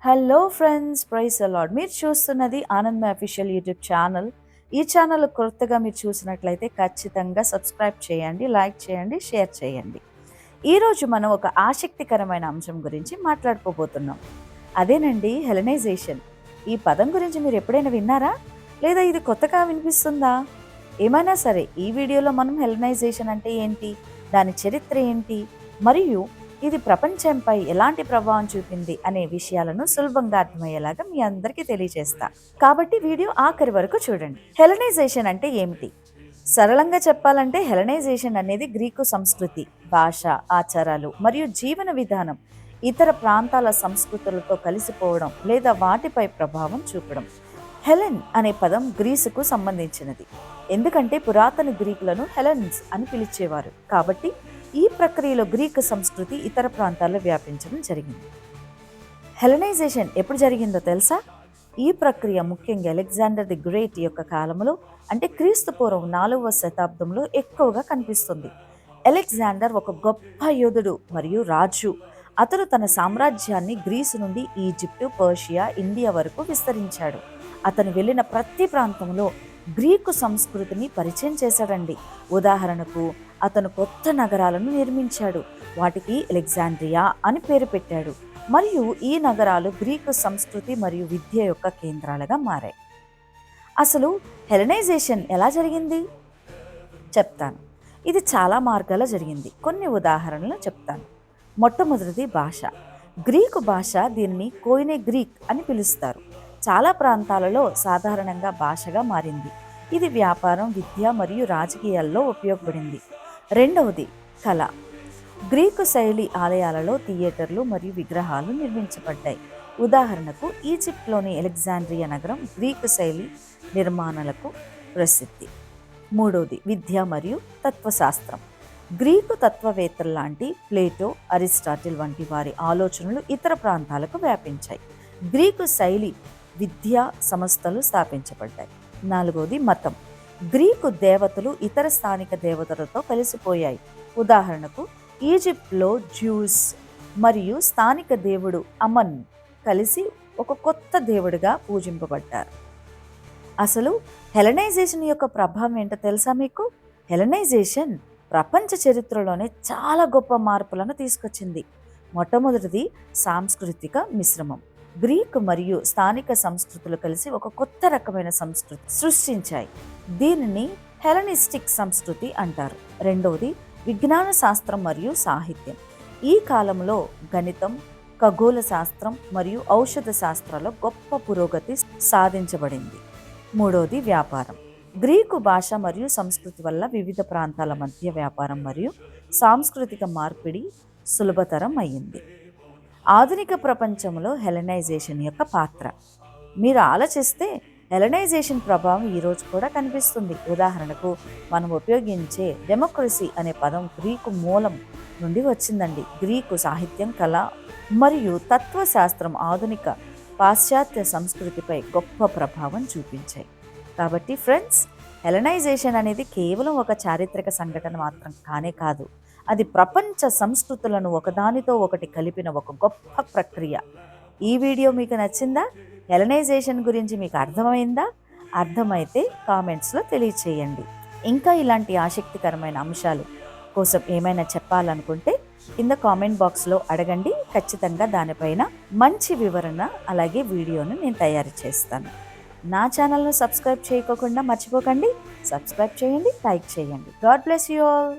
Hello friends, praise the lord. మీరు చూస్తున్నది Anand official YouTube channel. ఈ ఛానల్ కొత్తగా మీరు చూసినట్లయితే ఖచ్చితంగా సబ్స్క్రైబ్ చేయండి, లైక్ చేయండి, షేర్ చేయండి. ఈరోజు మనం ఒక ఆసక్తికరమైన అంశం గురించి మాట్లాడుకోబోతున్నాం. అదేనండి హెలెనైజేషన్. ఈ పదం గురించి మీరు ఎప్పుడైనా విన్నారా? లేదా ఇది కొత్తగా వినిపిస్తుందా? ఏమైనా సరే ఈ వీడియోలో మనం హెలెనైజేషన్ అంటే ఏంటి, దాని చరిత్ర ఏంటి, మరియు ఇది ప్రపంచంపై ఎలాంటి ప్రభావం చూపింది అనే విషయాలను సులభంగా అర్థమయ్యేలాగా మీ అందరికీ తెలియజేస్తా. కాబట్టి వీడియో ఆఖరి వరకు చూడండి. హెలెనైజేషన్ అంటే ఏమిటి? సరళంగా చెప్పాలంటే హెలెనైజేషన్ అనేది గ్రీకు సంస్కృతి, భాష, ఆచారాలు మరియు జీవన విధానం ఇతర ప్రాంతాల సంస్కృతులతో కలిసిపోవడం లేదా వాటిపై ప్రభావం చూపడం. హెలెన్ అనే పదం గ్రీసుకు సంబంధించినది, ఎందుకంటే పురాతన గ్రీకులను హెలెన్స్ అని పిలిచేవారు. కాబట్టి ఈ ప్రక్రియలో గ్రీకు సంస్కృతి ఇతర ప్రాంతాల్లో వ్యాపించడం జరిగింది. హెలెనైజేషన్ ఎప్పుడు జరిగిందో తెలుసా? ఈ ప్రక్రియ ముఖ్యంగా అలెగ్జాండర్ ది గ్రేట్ యొక్క కాలంలో, అంటే క్రీస్తు పూర్వం 4వ శతాబ్దంలో ఎక్కువగా కనిపిస్తుంది. అలెగ్జాండర్ ఒక గొప్ప యోధుడు మరియు రాజు. అతను తన సామ్రాజ్యాన్ని గ్రీసు నుండి ఈజిప్టు, పర్షియా, ఇండియా వరకు విస్తరించాడు. అతను వెళ్ళిన ప్రతి ప్రాంతంలో గ్రీకు సంస్కృతిని పరిచయం చేశాడండి. ఉదాహరణకు అతను కొత్త నగరాలను నిర్మించాడు. వాటికి అలెగ్జాండ్రియా అని పేరు పెట్టాడు. మరియు ఈ నగరాలు గ్రీకు సంస్కృతి మరియు విద్య యొక్క కేంద్రాలుగా మారాయి. అసలు హెలెనైజేషన్ ఎలా జరిగింది చెప్తాను. ఇది చాలా మార్గాల్లో జరిగింది. కొన్ని ఉదాహరణలు చెప్తాను. మొట్టమొదటిది భాష. గ్రీకు భాష, దీన్ని కోయినే గ్రీక్ అని పిలుస్తారు, చాలా ప్రాంతాలలో సాధారణంగా భాషగా మారింది. ఇది వ్యాపారం, విద్య మరియు రాజకీయాల్లో ఉపయోగపడింది. రెండవది కళ. గ్రీకు శైలి ఆలయాలలో థియేటర్లు మరియు విగ్రహాలు నిర్మించబడ్డాయి. ఉదాహరణకు ఈజిప్ట్లోని అలెగ్జాండ్రియా నగరం గ్రీకు శైలి నిర్మాణాలకు ప్రసిద్ధి. మూడవది విద్య మరియు తత్వశాస్త్రం. గ్రీకు తత్వవేత్తల లాంటి ప్లేటో, అరిస్టాటిల్ వంటి వారి ఆలోచనలు ఇతర ప్రాంతాలకు వ్యాపించాయి. గ్రీకు శైలి విద్యా సంస్థలు స్థాపించబడ్డాయి. నాలుగవది మతం. గ్రీకు దేవతలు ఇతర స్థానిక దేవతలతో కలిసిపోయాయి. ఉదాహరణకు ఈజిప్ట్లో జ్యూస్ మరియు స్థానిక దేవుడు అమన్ కలిసి ఒక కొత్త దేవుడిగా పూజింపబడ్డారు. అసలు హెలెనైజేషన్ యొక్క ప్రభావం ఏంటో తెలుసా మీకు? హెలెనైజేషన్ ప్రపంచ చరిత్రలోనే చాలా గొప్ప మార్పులను తీసుకొచ్చింది. మొట్టమొదటిది సాంస్కృతిక మిశ్రమం. గ్రీకు మరియు స్థానిక సంస్కృతులు కలిసి ఒక కొత్త రకమైన సంస్కృతి సృష్టించాయి. దీనిని హెలెనిస్టిక్ సంస్కృతి అంటారు. రెండవది విజ్ఞాన శాస్త్రం మరియు సాహిత్యం. ఈ కాలంలో గణితం, ఖగోళ శాస్త్రం మరియు ఔషధ శాస్త్రాల్లో గొప్ప పురోగతి సాధించబడింది. మూడవది వ్యాపారం. గ్రీకు భాష మరియు సంస్కృతి వల్ల వివిధ ప్రాంతాల మధ్య వ్యాపారం మరియు సాంస్కృతిక మార్పిడి సులభతరం అయ్యింది. ఆధునిక ప్రపంచంలో హెలెనైజేషన్ యొక్క పాత్ర మీరు ఆలోచిస్తే హెలెనైజేషన్ ప్రభావం ఈరోజు కూడా కనిపిస్తుంది. ఉదాహరణకు మనం ఉపయోగించే డెమోక్రసీ అనే పదం గ్రీకు మూలం నుండి వచ్చిందండి. గ్రీకు సాహిత్యం, కళ మరియు తత్వశాస్త్రం ఆధునిక పాశ్చాత్య సంస్కృతిపై గొప్ప ప్రభావం చూపించాయి. కాబట్టి ఫ్రెండ్స్, హెలెనైజేషన్ అనేది కేవలం ఒక చారిత్రక సంఘటన మాత్రం కానే కాదు, అది ప్రపంచ సంస్కృతులను ఒకదానితో ఒకటి కలిపిన ఒక గొప్ప ప్రక్రియ. ఈ వీడియో మీకు నచ్చిందా? హెలెనైజేషన్ గురించి మీకు అర్థమైందా? అర్థమైతే కామెంట్స్లో తెలియచేయండి. ఇంకా ఇలాంటి ఆసక్తికరమైన అంశాలు కోసం ఏమైనా చెప్పాలనుకుంటే కింద కామెంట్ బాక్స్లో అడగండి. ఖచ్చితంగా దానిపైన మంచి వివరణ అలాగే వీడియోను నేను తయారు చేస్తాను. నా ఛానల్ను సబ్స్క్రైబ్ చేయకుండా మర్చిపోకండి. సబ్స్క్రైబ్ చేయండి, లైక్ చేయండి. God bless you all.